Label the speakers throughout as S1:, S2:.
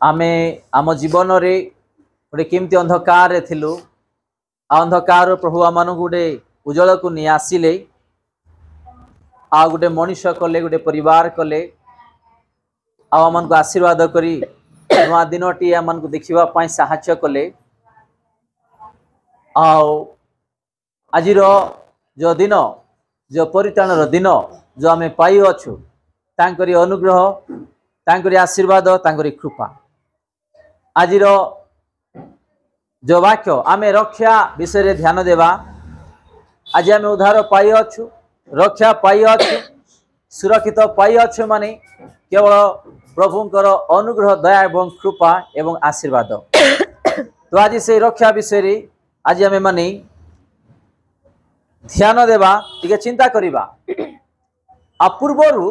S1: आमे आम जीवन रे गोटे केमती अंधकार रे थिलु अंधकार प्रभु आम गोटे उज्जवल को नहीं आसिले आ गोटे मनीष कले गोटे परिवार कले आम को आशीर्वाद करी नुआ दिन टी आम को देखा साहाय्य कले आज जो दिन जो परित्राण दिन जो आम पाई अच्छु तांकरी अनुग्रह तांकरी आशीर्वाद तांकरी कृपा आज जो वाक्य आम रक्षा विषय ध्यान देवा आज आम उद्धार पाई अच्छु रक्षा पाई अच्छु सुरक्षित पाई अच्छु माने केवल प्रभुंकर अनुग्रह दया एवं कृपा एवं आशीर्वाद तो आज से रक्षा विषय आज आम माने ध्यान देवा टिके चिंता करिबा आ पूर्वरु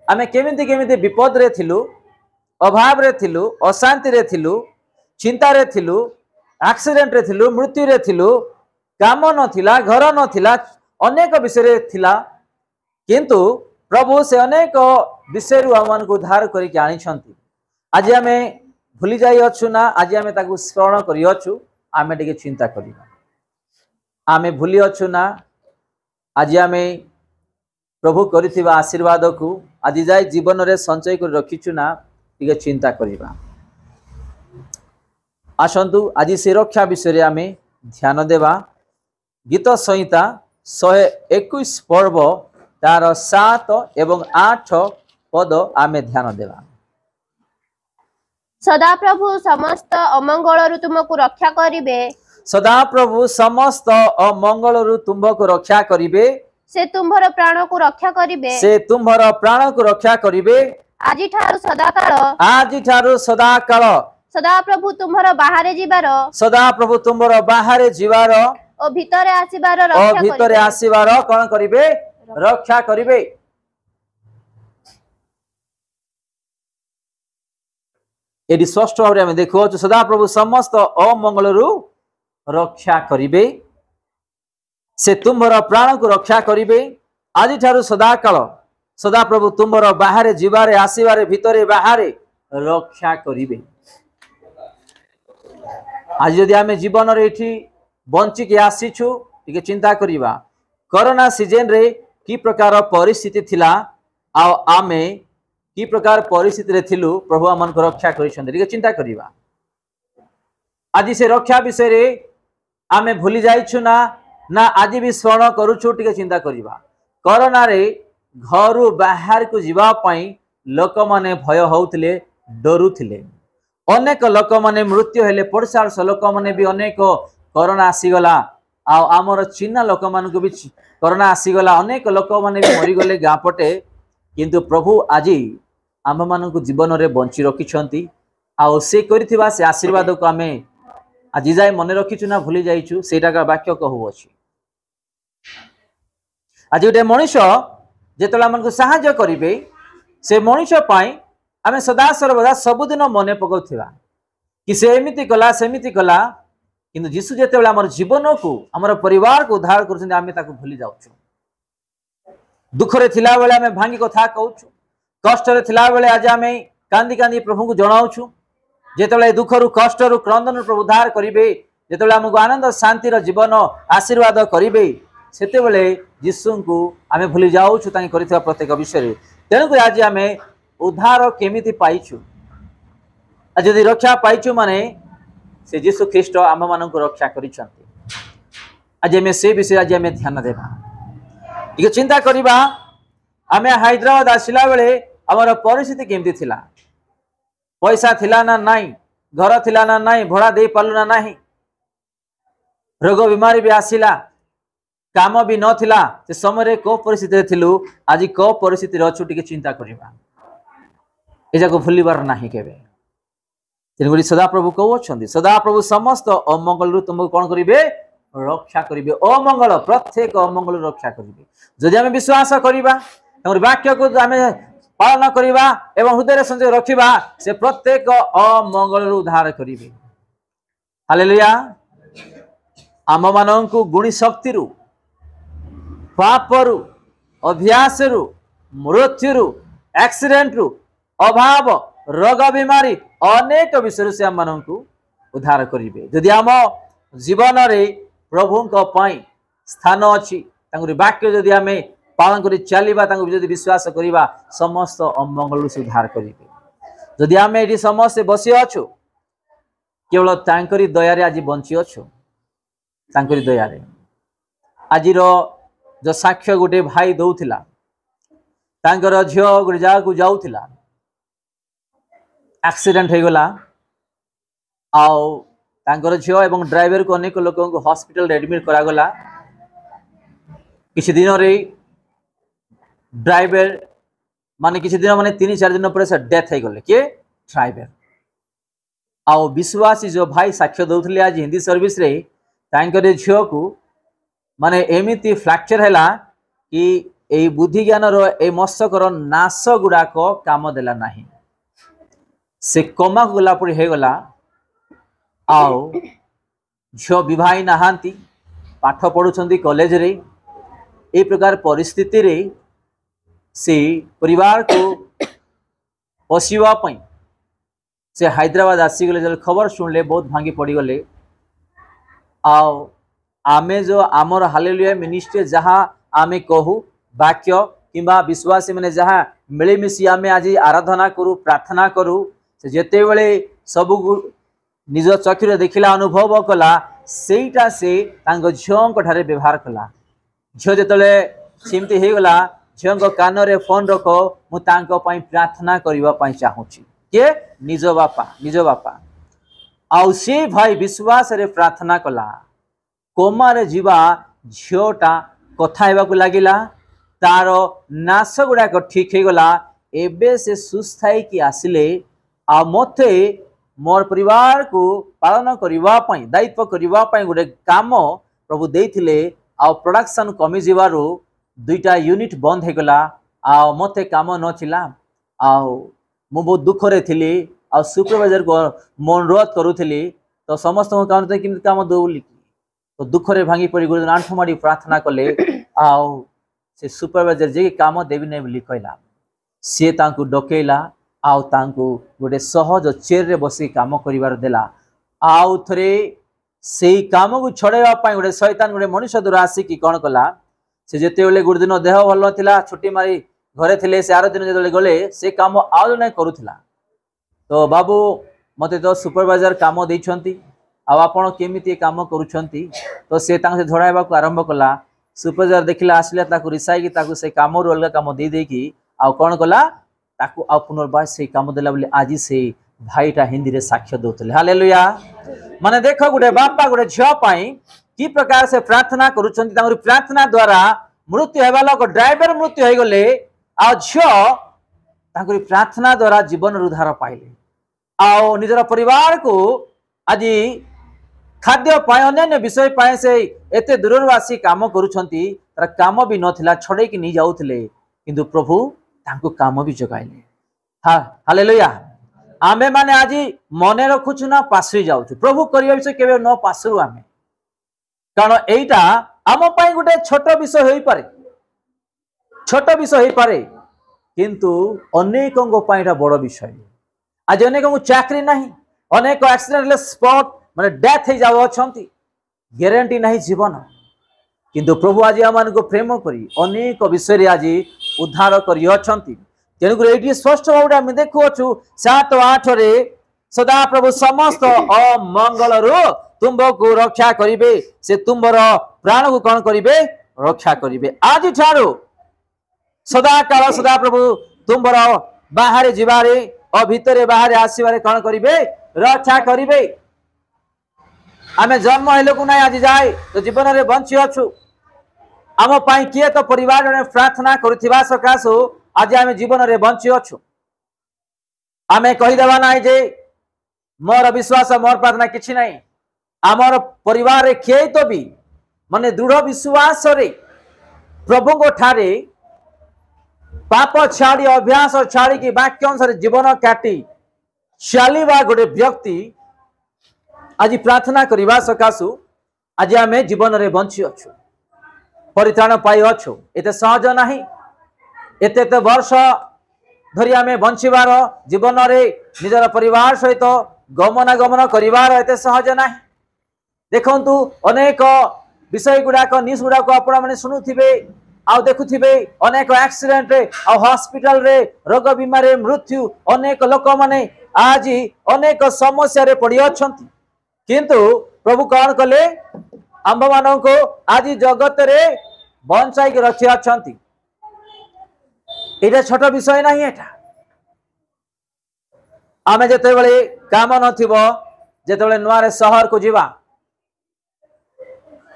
S1: आमे केमिति केमिति विपद रे थिलु अभाव रे थिलु अशांति रे थिलु चिंता रे थिलु एक्सीडेंट रे थिलु मृत्यु रे थिलु काम नथिला घर नथिला अनेक विषय रे थिला किंतु प्रभु से अनेक विषय रु हमन को उद्धार करि के आनी छंती आज आमे भूली जाई अछु ना आज आमे ताकू स्मरण करि अछु आमे टिके चिंता करिबा आमे भूली अछु ना आज आमे प्रभु करिथिबा आशीर्वाद को आज जाय जीवन रे संचय कर रखिछु ना टिके चिंता करिबा आसंतु आज से रक्षा विषय रे आमे ध्यान देवा गीत संहिता 121 पर्व तार 7 एवं 8 पद आमे ध्यान देवा।
S2: सदा प्रभु समस्त अमंगल तुमको रक्षा करिवे
S1: सदा प्रभु समस्त अमंगल तुमको रक्षा करिवे
S2: से तुम्भर प्राण को रक्षा करिवे
S1: से तुम्भर प्राण को रक्षा करिवे
S2: आजि ठारू सदा काल सदा प्रभु तुम्भर बाहरे जीवार
S1: सदा प्रभु तुम्भर बाहरे जीवार
S2: ओ भितरे आसीबार
S1: कोन करिवे रक्षा करिवे। एडी स्पष्ट भाव में देखो सदा प्रभु समस्त अमंगल रक्षा करिवे से तुम्भर प्राण को रक्षा करिवे आज ठारू सदा काल सदा प्रभु तुम्भर बाहरे जीवारे आसीबारे भितरे बाहरे रक्षा करिवे। आज जदि आमे जीवन रे एठी बंची के आसीछु टिके चिंता करिबा कोरोना सीजन रे की प्रकार परिस्थिति थिला आ आमे की प्रकार परिस्थिति रे थिलु प्रभु आमन को रक्षा करिसंदे टिके चिंता करिबा आज से रक्षा विषय रे आमे भूली जाइछु ना आज भी स्मरण करूछु टिके चिंता करिबा कोरोना रे घरु बाहर को जीवा पई लोक माने भय होउतले डरुथिले अनेक लोक माने मृत्यु हेले पड़सार लोक माने भी अनेक कोरोना आसीगला आमर चिन्ह लोक मान को भी कोरोना आसीगला अनेक लोक माने भी मरी गले गाँ पटे किंतु प्रभु आज आम मान को जीवन रे बंची रखिछंती आ से करिथिबा से आशीर्वाद को आमे आज जाय मन रखिछु ना भूली जाइछु सेटा का वाक्य कहू अछि। आज गोटे मनीष जेतला हमन को सहाय्य करिवे से मनीष पाई आमे सदा सर्वदा सबुदिन मने पकौथिबा कि से एमिति कला सेमिति कला किंतु जीसु जेतेबेला हमर जीवन को हमर परिवार को उद्धार करछन आमे ताको भूली जाउछु दुख रे थिला बेले आमे भांगी कथा कहउछु कष्ट रे थिला बेले आज आमे कांदी कांदी प्रभु को जणाउछु जेतेबेले दुख रु कष्ट रु क्रंदन प्रभु उद्धार करिवे जेतेबेले हमको आनंद शांति रो जीवन आशीर्वाद करिवे सेतेबेले यीशु को आमे भूली जाउछु तांकी करिथबा प्रत्येक विषय रे तेनु को आज आमे उद्धार केमिति पाइछु आज यदि रक्षा पाइछु माने से यीशु ख्रीष्ट आम मान को रक्षा करिसंती आज आमे से विषय आज आमे ध्यान देबा टिके चिंता करिबा आमे हैदराबाद आसिला बेले हमर परिस्थिति केमिति थिला पैसा थिला ना नाही घर थिला ना नाही भड़ा दे पालु ना नाही रोग बीमारी भी आसिला काम भी नथिला से समय को परिस्थिति थिलु आज को परिस्थिति रछु टिके चिंता करिबा ए जाको भूलिबार नाही केबे तेनगुरी सदा प्रभु कहू अछंती सदा प्रभु समस्त अमंगल रु तुमको कोन करिवे रक्षा करिवे अमंगल प्रत्येक अमंगल रक्षा करिवे जदि आमे विश्वास करिबा हमर वाक्य को आमे पालन करिबा एवं हृदय संजय रखिबा से प्रत्येक अमंगल रु उद्धार करिवे। हालेलुया। आम माननकु गुणी शक्ति रु पाप रु अभ्यास रु मृत्यु रु एक्सीडेंट रु अभाव रोग बीमारी अनेक विषय से आम मानू उद्धार करेंगे जदि आम जीवन रे प्रभु स्थान अच्छी वाक्य जदि आम पालन कर चलवा विश्वास करवा समस्त अमंगल से उद्धार करेंगे जदि आम ये समस्ते बसी अच्छु केवल तांकरी दयारे आज बंची अच्छु तांकरी दयारे आज जो साक्ष्य गोटे भाई दौला तांकर झील गोटे जगह को जाऊला एक्सीडेंट हो गला आंकर झील एवं ड्राइवर को अनेक लोक हॉस्पिटल एडमिट करागला किसी दिन रे ड्राइवर माने किसी दिन माने 3-4 दिन पर से डेथ हो गले किए ड्राइवर आउ विश्वासी जो भाई साक्ष्य दौले आज हिंदी सर्विस रे तांकर झील को माने एमिति फ्रैक्चर हैला कि ए बुद्धि ज्ञान रो ए मस्तकर नाश गुड़ाक काम देला नहीं से कमा गला पड़ी हो गला आओ झील विवाही नहांती पाठ पढ़ुछंती कॉलेज रे ए प्रकार परिस्थिति रे से परिवार को पोषिवा पई से हैदराबाद आसी गले जब खबर सुनले बहुत भांगी पड़ी गले आओ आमे जो आमर हालेलुया मिनिस्ट्री जहाँ आमे कहू वाक्य किंबा विश्वासी मैंने जहाँ मिलमिशी आमे आज आराधना करू प्रार्थना करू से जेते बेले सब निज चक्षुरे देखला अनुभव कला सेटा से झील ठारे व्यवहार कला झील जिते सेमती हो गला झील कान रे फोन रख मुझे प्रार्थना करने चाहूँगी किए निज बापा आउ से भाई विश्वास रे प्रार्थना कला कोमारे जीवा झीलटा कथा हेबाकु लागिला तार नाश गुड़ाक ठीक हो गला एबे से सुस्थ कि आसिले आ मते मोर परिवार को पालन करने दायित्व करने गोटे काम प्रभु देथिले आ प्रोडक्शन कमी जीवारु 2टा यूनिट बंद हो गला आ मते काम नथिला आ मु बहुत दुख रे थिली आ सुपरवाइजर को मन अनुरोध करूथिली तो समस्त काम केमि काम दौली तो दुख रे भांगी पड़ी गुरुजन आंठ माड़ी प्रार्थना कले आओ से सुपरवाइजर जे काम देवी नहीं बोली कहला सी तांकु डकेला आउ तांकु गोटे सहज चेयर रे बसी काम करिवार देला आउ थरे सेही काम को छड़ेवा पाई गोटे शैतान गोटे मनुष्य दूर आसिकी कौन कला से जेते बेले गुरु दिन देह भल नथिला छुट्टी मारी घरे थिले से आरो दिन जेते गले से काम आउ नहीं करूथिला तो बाबू मते तो सुपरवाइजर काम दैछंती आपण केमिति काम करूछंती तो से तांसे झड़ाइबा को आरंभ कला सुपरवाइजर देखिला आसिला ताकू रिसाई ताकू से काम रो अलग काम दे देकी आ कोन कला ताकू आ पुनर्बार से काम देला बोले आज से भाईटा हिंदी रे साक्ष्य दोतले हालेलुया माने देखो गोटे बापा गोटे झियो पाई की प्रकार से प्रार्थना करूछंती तांगरी प्रार्थना द्वारा मृत्यु हेबा लोक ड्राइवर मृत्यु हो गले आ झियो तांगरी प्रार्थना द्वारा जीवन उद्धार पाइले आ निजर परिवार को आज खाद्य पाए अन्य विषय पाए से एते दूर आसी काम करुछंती तार काम भी नथिला छड़े कि नहीं जाउथिले किंतु प्रभु तांको काम भी जगाइले हालेलुया आमे माने आज मने रखुछु ना पासरी जाउछु प्रभु करिया विषय केबे न पासरु आमे कारण एइटा आम पई गुटे छोट विषय होई पारे किंतु अनेकंग पई एटा बड़ विषय आज अनेकंग चाकरी नहीं अनेक एक्सीडेंट स्पॉट माने डेथ हो जाओ अछंती ग्यारंटी नहीं जीवन किंतु प्रभु आज आमान को प्रेम करी अनेक विषय आज उद्धार करी अछंती तेणुक ये स्पष्ट भाव आम देखुअछु 7-8 रे सदा प्रभु समस्त अमंगल तुमको रक्षा करिवे से तुमर प्राण को कौन करिवे रक्षा करिवे आज ठारो सदा काल सदा प्रभु तुमर बाहर जीवारे और भितरे बाहर आसबारे कौन करिवे रक्षा करिवे आमे जन्म हेलो को नहीं आज जाए तो जीवन रे बंची अछु आम पाई किए तो परिवार ने प्रार्थना करुथिबा सकाशो आज आमे जीवन रे बंची अछु आमे कहि देबा नाही जे मोर विश्वास मोर प्रार्थना किछि नहीं आमर परिवार रे किए तो भी माने दृढ़ विश्वास रे प्रभु को ठारे पाप छाड़ी अभ्यास छाड़ी की वाक्य अनुसार जीवन काटी चलिबा गोटे व्यक्ति आज प्रार्थना करने सकाशु आज आम जीवन रे बंची अच्छु परित्राण पाई अच्छु एते सहज नहीं एते वर्ष धरी आम बंचार जीवन रे निजर परिवार सहित गमनागमन करिवार एते सहज ना। देखंतु अनेक विषय गुड़ाक न्यूज गुड़ाक आपण माने शुणुथिबे आउ देखुथिबे अनेक एक्सीडेंट रे आ हॉस्पिटल रे रोग बीमार रे मृत्यु अनेक लोक माने आज अनेक समस्या रे पड़ी अछंती किंतु प्रभु कौन कले आंब मानन को आज जगत रे बंचाई के रखी अछंती। एटा छोट विषय नहीं एटा आमे जेते बेले काम नथिबो जेते बेले नुआरे शहर को जीवा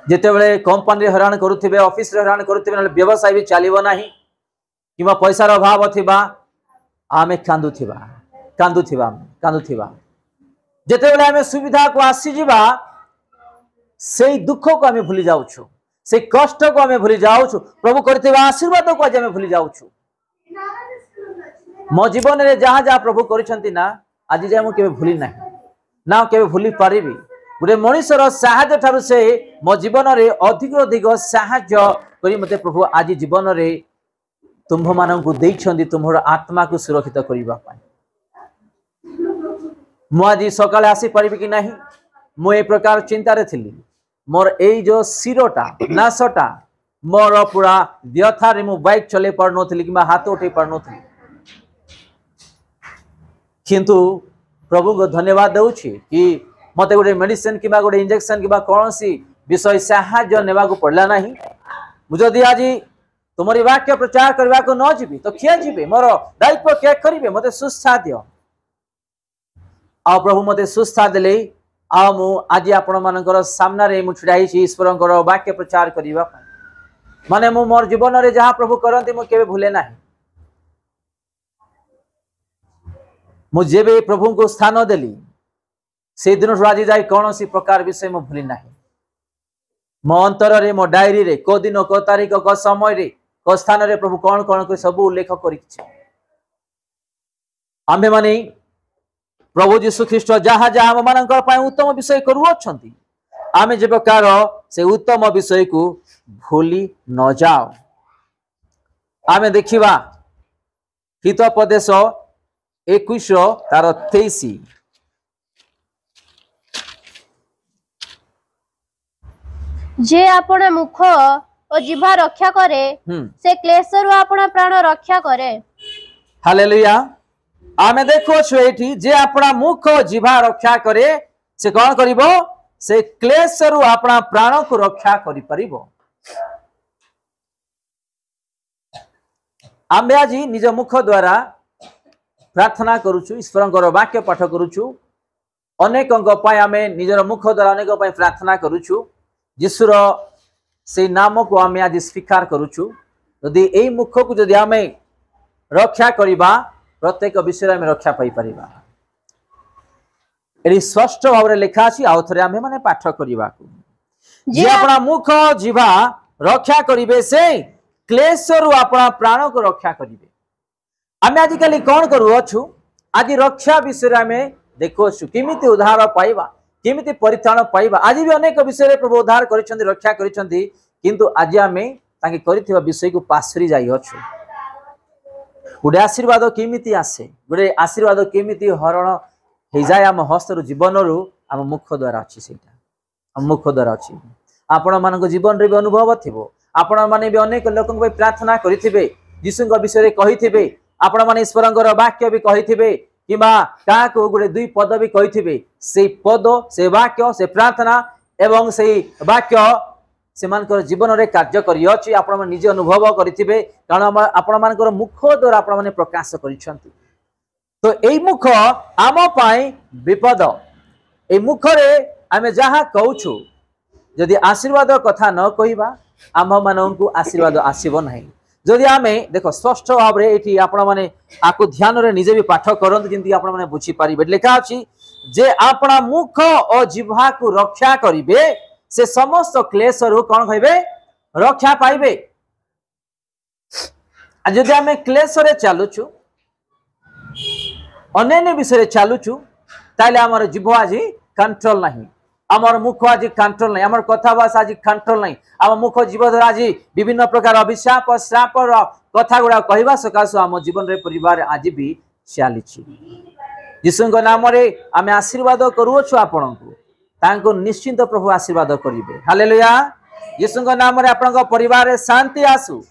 S1: जेते बेले कंपनी हैरान करूथिबे ऑफिस रे हैरान करूथिबे न व्यवसाय भी चलिबो नाही किबा पैसा रो अभाव थिबा आमे कांदुथिबा जेते बेले आमे सुविधा को आसी जीवा सेई दुख को आमे भूली जाउछु से कष्ट को आमे भूली जाउछु प्रभु करथिबा आशीर्वाद को आज आमे भूली जाउछु। मो जीवन रे जहाँ जहाँ प्रभु करिसंती ना आज जे हम केबे भूली नाही ना केबे भूली पारिबी गोटे मनुष्यर साहाय्य ठारू से मो जीवन रे अधिक अधिक साहाय्य करी मते प्रभु आज जीवन रे तुम्भ माननकु देइछंती तुम्हर आत्मा को सुरक्षित करिबा पाई। मु आज सकाळे आसी परिबी कि नाही मु ए प्रकार चिंता रे थिली मोर एई जो सिरोटा नासटा मोर पूरा व्यथा रे मु बाइक चले पार नथली कि हाथ उठे पार नथली किंतु प्रभु को धन्यवाद दउछि कि मते गोटे मेडिसिन कि गोटे इंजेक्शन कि कौन सी विषय साहाय्य नेवा को पड़ला नहीं। मुझे आज तुमरी वाक्य प्रचार करने को न जीवी तो किए जीवे मोर दायित्व क्या करेंगे मते सुस्था दियो आ प्रभु मते सुस्था देले आ मु आज आपण मानकर सामना रे मु छिड़ा हिची ईश्वरंकर वाक्य प्रचार करिवा माने मु मोर जीवन रे जहाँ प्रभु करंती मु केबे भूले नाही। मु जेबे प्रभु को स्थान देली से दिन आज जाए कौन सी प्रकार विषय मु भूली ना मो अंतर रे मो डायरी रे को दिन को तारीख को समय रे को स्थान रे प्रभु कौन कौन को सब उल्लेख कर आमे माने प्रभु यीशु ख्रीष्ट जहाँ जहाँ आम मान उत्तम विषय करुअछंती आमे जे प्रकार से उत्तम विषय को भूली न जाओ। आमे देखिबा हितोपदेश 21 तार 23
S2: जे आपण मुख और जिह्वा रक्षा करे से क्लेशरु आपण प्राण रक्षा करे।
S1: हालेलुया। आमे देखो छु एठी जे अपना मुख और जिह्वा रक्षा करे से कौन करिवो से क्लेशरु अपना प्राण को रक्षा करि परिबो। आमे आज निज मुख द्वारा प्रार्थना करूछु ईश्वरंकर वाक्य पाठ करूछु अनेकंक पय आमे निजर मुख द्वारा अनेक पय प्रार्थना करूछु यीशुर से नाम को आमे आज स्वीकार करूछु। यदि एई मुख को यदि आमे रक्षा करिबा प्रत्येक विषय में रक्षा पाई परिबा। एरी स्पष्ट भाव रे लिखा अछि आ थरे आमे माने पाठ करिबा जे अपना मुख जिह्वा रक्षा करिवे से क्लेशरु अपना प्राण को रक्षा करिवे। आमे आज काली कोन करू अछु आज रक्षा विषय में देखो छु किमिति उद्धार पाइबा केमिति परित्राण पाइबा। आज भी अनेक विषय प्रभु उद्धार करिसंती रक्षा करिसंती किंतु आज आमे ताके करिथिबा विषय को पासरी जाई अछु। गुडे आशीर्वाद केमिति आसे गुडे आशीर्वाद केमिति हरण हे जाय आम हस्तरु जीवनरु आम मुख द्वारा अछि सेटा आम मुख द्वारा अछि। आपण मानको जीवन रे भी अनुभव थिबो आपण माने भी अनेक लोकन पे प्रार्थना करिथिबे यीशुଙ୍କ विषय रे कहिथिबे आपण माने ईश्वरଙ୍କର वाक्य भी कहिथिबे किबा का को गुडे दुई पद भी कहिथिबे से पद से वाक्य से प्रार्थना एवं से वाक्य सेमानकर जीवन रे कार्य करि अछि। आपण माने निजे अनुभव करिथिबे कारण आपण मानकर मुख द्वारा आपण माने प्रकाश करिसंती। तो एई मुख आम पाई विपद ए मुख रे आमे जहाँ कहूछु यदि आशीर्वाद कथा न कहिबा आम माननकु आशीर्वाद आसीबो नाही। जदि आमे देखो स्पष्ट भाव रे एठी आपण माने आकु ध्यान रे निजे भी पाठ करंत जिंती आपण माने बुझी पारिबे। लिखा अछि जे आपना मुख और जिह्वा को रक्षा करिवे से समस्त क्लेश रु कोन होइबे रक्षा पाइबे। आ जदि आमे क्लेश रे चालुछु अन्य विषय रे चालुछु ताले हमर जिह्वा जी कंट्रोल नाही आमर मुख आज कंट्रोल नहीं, आमर कथाभाषा आज कंट्रोल नहीं, आम मुख जीवन आज विभिन्न प्रकार अभिशाप श्राप कथा गुड़ा कहवा सकाशु आम जीवन रे परिवार आज भी चली। यीशु नाम आम आशीर्वाद करुछु आपको निश्चिंत प्रभु आशीर्वाद करेंगे। हालेलुया। यीशु नाम आपण परिवार रे शांति आसु,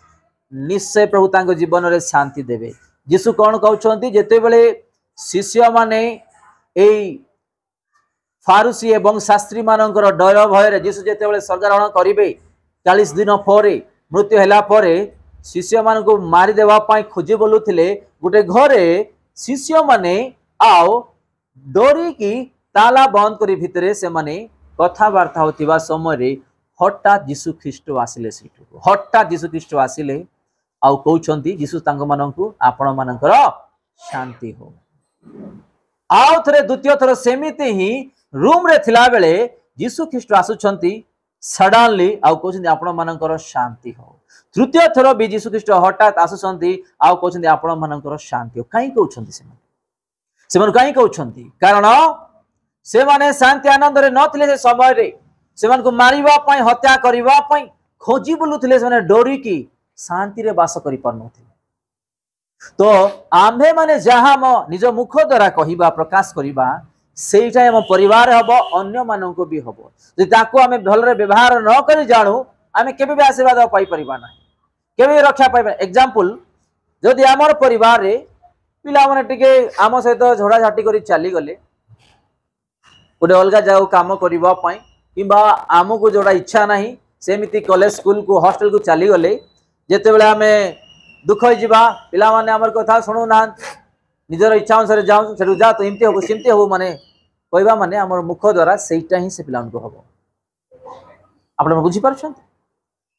S1: निश्चय प्रभु तांको जीवन रे शांति देवे। यीशु कौन कहउछंती जेते बेले शिष्य माने एई फारुसी एवं शास्त्री मानकर डर भय यीशु जेते बेले स्वर्गारोहण करिवे 40 दिन परे मृत्यु हैला परे शिष्य मान को मारी देवा पाई खोजी बोलुथिले गोटे घरे शिष्य माने आओ डोरी की ताला बंद करी भितरे से माने कथावार्ता होतिबा समय रे हठात यीशु ख्रीष्ट आसिले। सेठू हठात यीशु ख्रीष्ट आसिले आउ कहउछंती यीशु तांग माननकु आपण मानकर शांति हो। आउ थरे द्वितीय थर सेमिति ही रूम रे थिला बेले यीशु ख्रीष्ट आसुछंती सडनली आउ कहउछंती आपण मानकर शांति हो। तृतीय थर भी यीशु ख्रीष्ट हठात आसुछंती आउ कहउछंती आपण मानकर शांति हो। काई कहउछंती से मन काई कहउछंती कारण से माने शांति आनंद रे नथिले से समय रे से मन को मारिबा पई हत्या करिबा पई खोजी बुलुथिले से माने डोरी की शांति रे वास करि पारनथिले। तो आम्भे माने जहा म निज मुख द्वारा कहिबा प्रकाश करिबा सेटा हम परिवार हबो अन्य माननको भी हबो। जे ताको आमे भल रे व्यवहार न करि जाणु आमे केबे भी आशीर्वाद पाई परिबा ना, केबे भी रक्षा पाइबा। एग्जांपल जदि हमर परिवार रे पिला माने टिके आम सहित झोड़ा झाटी करी चली गले गोटे अलग जगह काम करबा पई किबा आमको जोड़ा इच्छा नहीं सेमिति कॉलेज स्कूल को हॉस्टल को चली गले जेते बेले आमे दुख हो जिबा पिला माने हमर कथा सुनु ना निजर इच्छा अनुसार जाऊ सेठू जा तो एमती हो सेमती हो माने कहबा माने हमर मुख द्वारा सेटा ही से पिला को हबो। आपण बुझी पारछन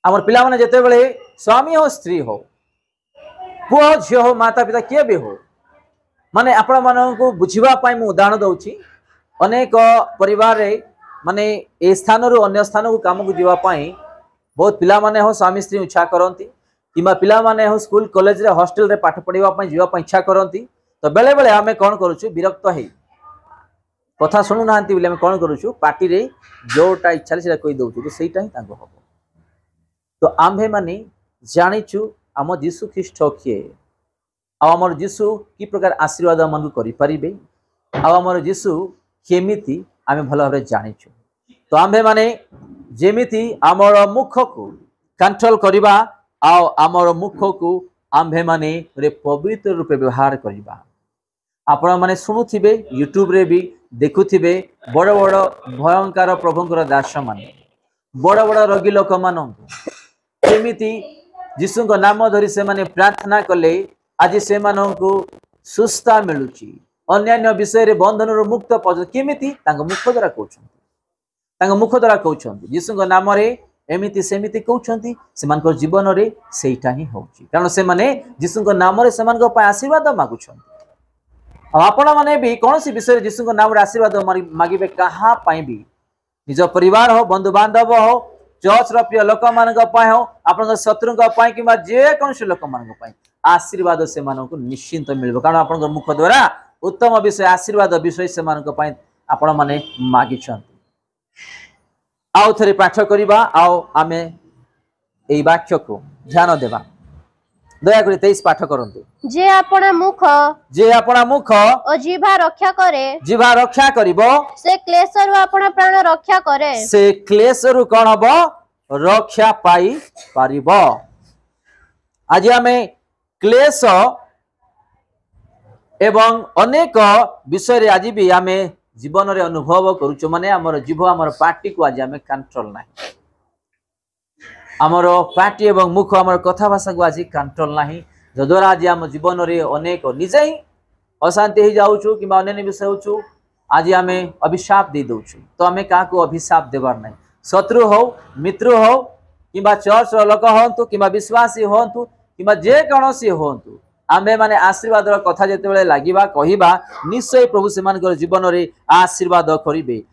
S1: हमर पिला माने जेते बेले स्वामी हो स्त्री हो पुओ झियो हो माता पिता के भी हो माने आपण मानन को बुझिबा पई मु उदाहरण दउची। अनेक परिवार रे माने ए स्थान रु अन्य स्थान को काम को जीवा पाई बहुत पिला माने हो स्वामी स्त्री इच्छा करंती किमा पिला माने हो स्कूल कॉलेज रे हॉस्टल रे पाठ पढ़िबा पई जीवा पई इच्छा करंती। तो बेले बेले आमे कोन करूछु विरक्त हे कथा सुनु नांती बिले आमे कोन करूछु पार्टी रे जोटा इच्छा से कहि दउछु तो सेटा ही तांको हबो। तो आम्भे माने जानिछु आम यीशु ख्रीष्ट किए आमर यीशु की प्रकार आशीर्वाद मन करि परिबे आमर यीशु केमिति आमे भल भाबे जानिछु। तो आम्भे माने जेमिति आमर मुख को कंट्रोल करिबा आउ आमर मुख को आम्भे माने रे पवित्र रूपे व्यवहार करिबा। आपण माने सुनुथिबे यूट्यूब रे भी देखुथिबे बड़ बड़ भयंकर प्रभुंकर दास माने बड़ बड़ रोगी लोक मानंकु केमिति यीशु को नाम धरी से माने प्रार्थना कले आज से मानंकु सुस्था मिलुची अन्यान्य विषय रे बंधन रो मुक्त पज केमिति तांग मुख द्वारा कहउछन तांग मुख द्वारा कहउछन यीशु को नाम रे एमिति सेमिति कहउछंती सेमानकर जीवन रे सेटा ही होउची कारण से माने यीशु को नाम रे सेमानकर पय आशीर्वाद मागुछन। आपण माने भी कोनोसी विषय रे यीशु को नाम रे आशीर्वाद मागिबे कहा पय भी निज परिवार हो बंधु बांधव हो चर्च रो प्रिय लोक मानक पय हो आपन शत्रु को पय किबा जे कोनोसी लोक मानक पय आशीर्वाद से मानको निश्चिंत मिलबो कारण आपन मुख द्वारा उत्तम विषय आशीर्वाद विषय से मानक पय आपण माने मागिछन। आउ थरे पाठ करिबा आओ आमे एई वाक्य को ध्यान देबा दया करी 23 पाठ करंतु।
S2: जे आपना मुख ओ जीवा रक्षा करे
S1: जीवा रक्षा करिवो
S2: से क्लेशरु आपना प्राण रक्षा करे
S1: से क्लेशरु कोन हबो रक्षा पाई पारिबो। आज आमे क्लेश एवं अनेक विषय रे आज भी आमे जीवन रे अनुभव करूछु माने हमर जीव हमर पार्टी को आज आमे कंट्रोल नाही हमर पार्टी एवं मुख हमर कथा भाषा को आज कंट्रोल नाही जद्वारा आज हम जीवन रे अनेक निजे ही अशांति ही जाउछु किबा अन्य विषय होछु आज आमे अभिशाप दे दउछु। तो आमे का को अभिशाप देबार नाही शत्रु हो मित्र हो किबा चर्च रो लोक होंतु किबा विश्वासी होंतु किबा जे कोनोसी होंतु आमे माने आशीर्वाद कथा जेते बेले लागिबा कहिबा निश्चय प्रभु सेमानकर जीवन रे आशीर्वाद करिबे